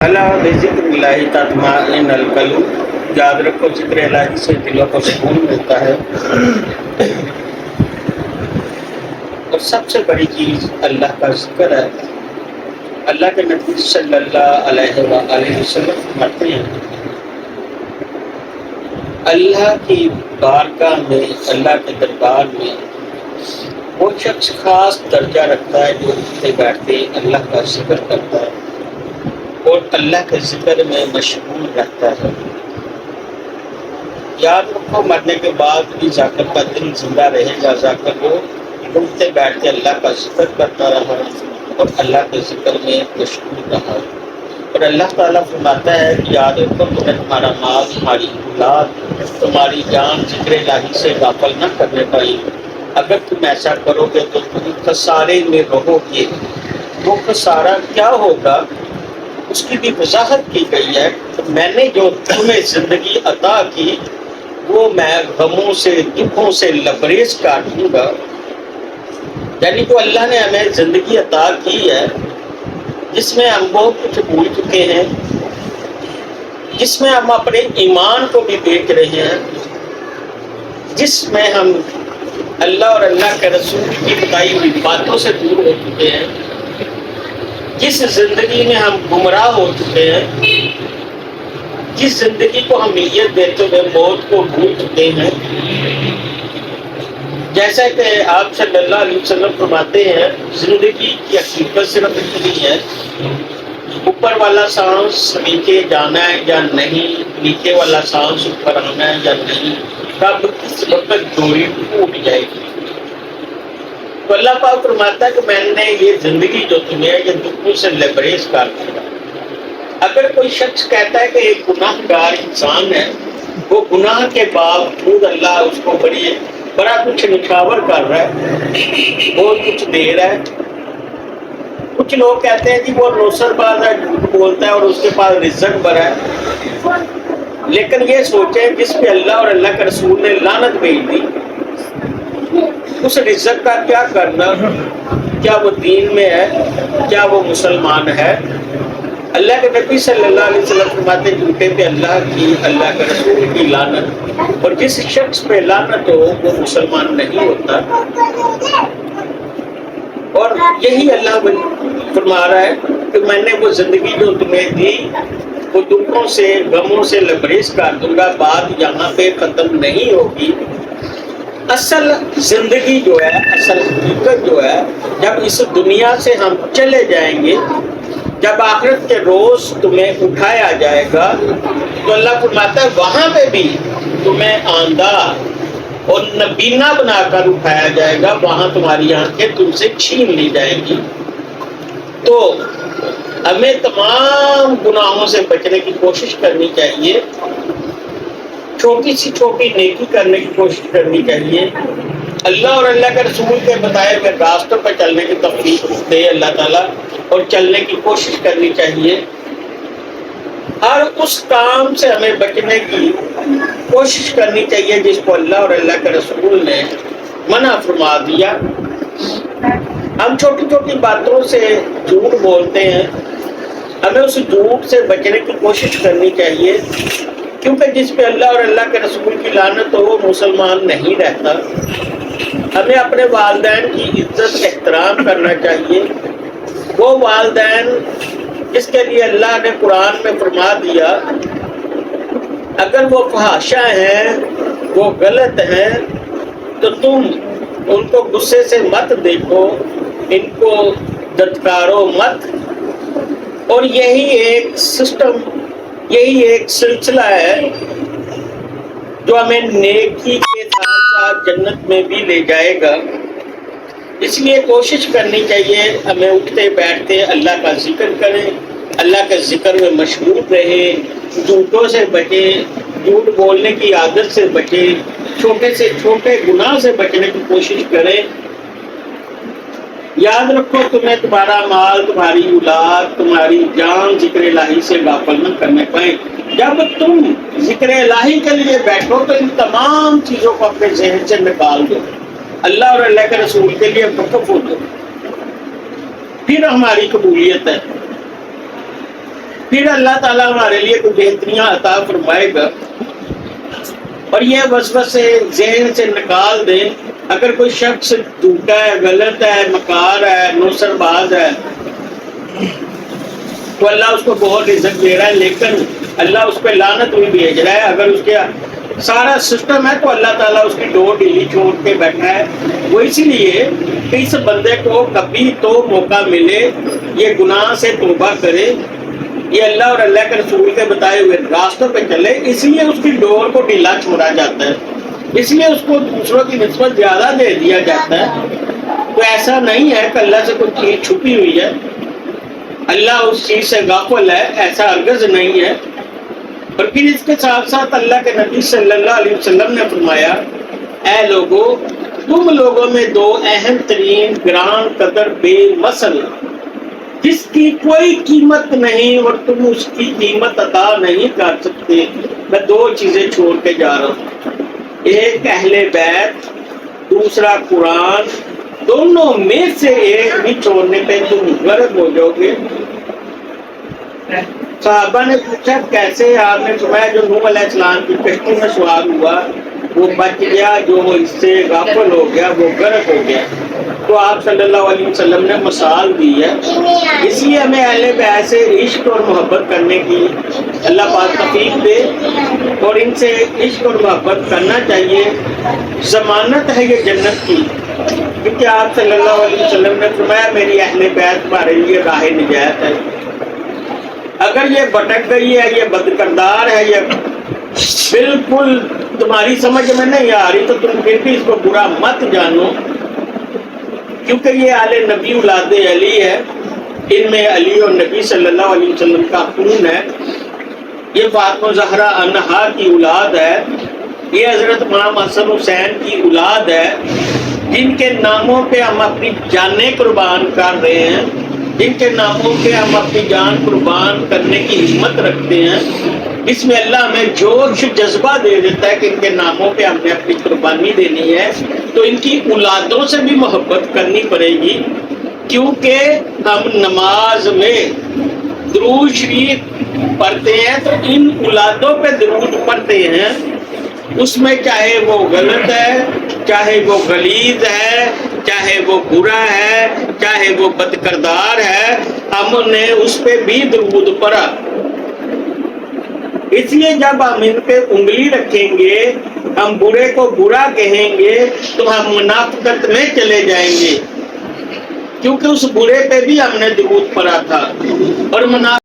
اللہ بذکر اللہ تطمئن القلوب، یاد رکھو ذکر الہی سے دلوں کو سکون ملتا ہے۔ اور سب سے بڑی چیز اللہ کا ذکر ہے۔ اللہ کے نبی صلی اللہ علیہ وآلہ وسلم فرماتے ہیں اللہ کی بارگاہ میں، اللہ کے دربار میں وہ شخص خاص درجہ رکھتا ہے جو اٹھتے بیٹھتے اللہ کا ذکر کرتا ہے اور اللہ کے ذکر میں مشغول رہتا ہے۔ یاد رکھو مرنے کے بعد بھی ذاکر کا دل زندہ رہے گا۔ ذاکر وہ اٹھتے بیٹھتے اللہ کا ذکر کرتا رہا اور اللہ کے ذکر میں مشغول رہا۔ اور اللہ تعالیٰ فرماتا ہے کہ یاد رکھو تمہیں تمہارا مال، تمہاری اولاد، تمہاری جان ذکر الہی سے غافل نہ کرنے پائی۔ اگر تم ایسا کرو گے تو تم خسارے میں رہو گے۔ وہ خسارہ کیا ہوگا اس کی بھی وضاحت کی گئی ہے۔ میں نے جو تمہیں زندگی عطا کی وہ میں غموں سے، دکھوں سے لبریز کاٹوں گا۔ یعنی جو اللہ نے ہمیں زندگی عطا کی ہے، جس میں ہم بہت کچھ بھول چکے ہیں، جس میں ہم اپنے ایمان کو بھی دیکھ رہے ہیں، جس میں ہم اللہ اور اللہ کے رسول کی بتائی ہوئی باتوں سے دور ہو چکے ہیں، جس زندگی میں ہم گمراہ ہو چکے ہیں، جس زندگی کو ہم نیت دیتے ہوئے موت کو بھول چکے ہیں۔ جیسا کہ آپ صلی اللہ علیہ وسلم فرماتے ہیں زندگی کی حقیقت صرف اتنی ہے، اوپر والا سانس نیچے جانا ہے یا نہیں، نیچے والا سانس اوپر آنا ہے یا نہیں، کب کس وقت ڈوری ٹوٹ جائے گی۔ تو اللہ پاک فرماتا ہے کہ میں نے یہ زندگی جو تمہیں یہ دکھوں سے لبریز کر دیا۔ اگر کوئی شخص کہتا ہے کہ ایک گناہ گار انسان ہے، وہ گناہ کے باوجود اللہ اس کو بڑا کچھ نچھاور کر رہا ہے، بہت کچھ دے رہا ہے۔ کچھ لوگ کہتے ہیں کہ وہ نوسر باز ہے، جھوٹ بولتا ہے اور اس کے پاس رزق بھرا ہے۔ لیکن یہ سوچیں جس پہ اللہ اور اللہ کے رسول نے لعنت بھیج دی، اس رزق کا کیا کرنا؟ کیا وہ دین میں ہے؟ کیا وہ مسلمان ہے؟ اللہ کے نبی صلی اللہ علیہ وسلم فرماتے جھوٹے پہ اللہ کی، اللہ کے رسول کی لعنت، اور جس شخص پہ لعنت ہو وہ مسلمان نہیں ہوتا۔ اور یہی اللہ فرما رہا ہے کہ میں نے وہ زندگی جو تمہیں دی وہ دکھوں سے، غموں سے لبریز کر دوں گا، بات یہاں پہ ختم نہیں ہوگی۔ اصل زندگی جو ہے، اصل حقیقت جو ہے، جب اس دنیا سے ہم چلے جائیں گے، جب آخرت کے روز تمہیں اٹھایا جائے گا تو اللہ فرماتا ہے وہاں پہ بھی تمہیں آندھا اور نابینا بنا کر اٹھایا جائے گا، وہاں تمہاری آنکھیں تم سے چھین لی جائیں گی۔ تو ہمیں تمام گناہوں سے بچنے کی کوشش کرنی چاہیے، چھوٹی سی چھوٹی نیکی کرنے کی کوشش کرنی چاہیے، اللہ اور اللہ کے رسول کے بتائے ہوئے راستوں پہ چلنے کی توفیق دے اللہ تعالیٰ، اور چلنے کی کوشش کرنی چاہیے۔ ہر اس کام سے ہمیں بچنے کی کوشش کرنی چاہیے جس کو اللہ اور اللہ کے رسول نے منع فرما دیا۔ ہم چھوٹی چھوٹی باتوں سے جھوٹ بولتے ہیں، ہمیں اس جھوٹ سے بچنے کی کوشش کرنی چاہیے، کیونکہ جس پہ اللہ اور اللہ کے رسول کی لعنت ہو وہ مسلمان نہیں رہتا۔ ہمیں اپنے والدین کی عزت احترام کرنا چاہیے، وہ والدین جس کے لیے اللہ نے قرآن میں فرما دیا اگر وہ فحاشا ہیں، وہ غلط ہیں، تو تم ان کو غصے سے مت دیکھو، ان کو دھتکارو مت۔ اور یہی ایک سسٹم، یہی ایک سلسلہ ہے جو ہمیں نیکی کے ساتھ ساتھ جنت میں بھی لے جائے گا۔ اس لیے کوشش کرنی چاہیے ہمیں اٹھتے بیٹھتے اللہ کا ذکر کریں، اللہ کے ذکر میں مشغول رہیں، جھوٹوں سے بچیں، جھوٹ بولنے کی عادت سے بچیں، چھوٹے سے چھوٹے گناہ سے بچنے کی کوشش کریں۔ یاد رکھو تمہیں تمہارا مال، تمہاری اولاد، تمہاری جان ذکر الہی سے غافل نہ کرنے پائیں۔ جب تم ذکر الہی کے لیے بیٹھو تو ان تمام چیزوں کو اپنے ذہن سے نکال دو، اللہ اور اللہ کے رسول کے لیے وقف ہو دو، پھر ہماری قبولیت ہے۔ پھر اللہ تعالیٰ ہمارے لیے کوئی بہتریاں عطا فرمائے گا اور یہ وسوسے ذہن سے نکال دیں. اگر کوئی شخص جھوٹا ہے، غلط ہے، مکار ہے، نوسر باز ہے، تو اللہ اس کو بہت عزت دے رہا ہے، لیکن اللہ اس پہ لعنت بھی بھیج رہا ہے. اگر اس کے سارا سسٹم ہے تو اللہ تعالیٰ اس کی ڈور ڈھیلی چھوڑ کے بیٹھا ہے. وہ اسی لیے کہ اس بندے کو کبھی تو موقع ملے یہ گناہ سے توبہ کرے، یہ اللہ اور اللہ کے رسول کے بتائے ہوئے راستوں پہ چلے، اس لیے اس کی ڈور کو ڈھیلا چھوڑا جاتا ہے، اس لیے اس کو دوسروں کی نسبت زیادہ دے دیا جاتا ہے. تو ایسا نہیں ہے کہ اللہ سے کوئی چیز چھپی ہوئی ہے، اللہ اس چیز سے غافل ہے، ایسا ہرگز نہیں ہے. اور پھر اس کے ساتھ ساتھ اللہ کے نبی صلی اللہ علیہ وسلم نے فرمایا، اے لوگو، تم لوگوں میں دو اہم ترین گران قدر بے مثل جس کی کوئی قیمت نہیں اور تم اس کی قیمت ادا نہیں کر سکتے، میں دو چیزیں چھوڑ کے جا رہا ہوں. ایک اہل بیت، دوسرا قرآن. دونوں میں سے ایک بھی چھوڑنے پہ تم غرق ہو جاؤ گے. صحابہ نے پوچھا کیسے؟ آپ نے فرمایا جو نوح علیہ السلام کی کشتی میں سوار ہوا وہ بچ گیا، جو اس سے غافل ہو گیا وہ غرق ہو گیا. تو آپ صلی اللہ علیہ وسلم نے مثال دی ہے. اس لیے ہمیں اہل بیت سے عشق اور محبت کرنے کی اللہ پاک توفیق دے اور ان سے عشق اور محبت کرنا چاہیے. ضمانت ہے یہ جنت کی، کیونکہ آپ صلی اللہ علیہ وسلم نے فرمایا میری اہل بیت تمہارے لیے راہ نجات ہے. اگر یہ بھٹک گئی ہے، یہ بدکردار ہے، یہ بالکل تمہاری سمجھ میں نہیں آ رہی، تو تم پھر بھی اس کو برا مت جانو، کیونکہ یہ آل نبی اولاد علی ہے. ان میں علی اور نبی صلی اللہ علیہ وسلم کا خون ہے. یہ فاطمہ زہرا انہا کی اولاد ہے، یہ حضرت امام حسن حسین کی اولاد ہے، جن کے ناموں پہ ہم اپنی جانیں قربان کر رہے ہیں، جن کے ناموں پہ ہم اپنی جان قربان کرنے کی ہمت رکھتے ہیں. اس میں اللہ ہمیں جوش جذبہ دے دیتا ہے کہ ان کے ناموں پہ ہم نے اپنی قربانی دینی ہے. تو ان کی اولادوں سے بھی محبت کرنی پڑے گی، کیونکہ ہم نماز میں درود شریف پڑھتے ہیں تو ان اولادوں پہ درود پڑھتے ہیں. اس میں چاہے وہ غلط ہے، چاہے وہ غلیظ ہے، چاہے وہ برا ہے، چاہے وہ بدکردار ہے، ہم نے اس پہ بھی درود پڑھا. اس لیے جب ہم ان پہ انگلی رکھیں گے، ہم برے کو برا کہیں گے، تو ہم منافقت میں چلے جائیں گے، کیونکہ اس برے پہ بھی ہم نے درود پڑھا تھا. اور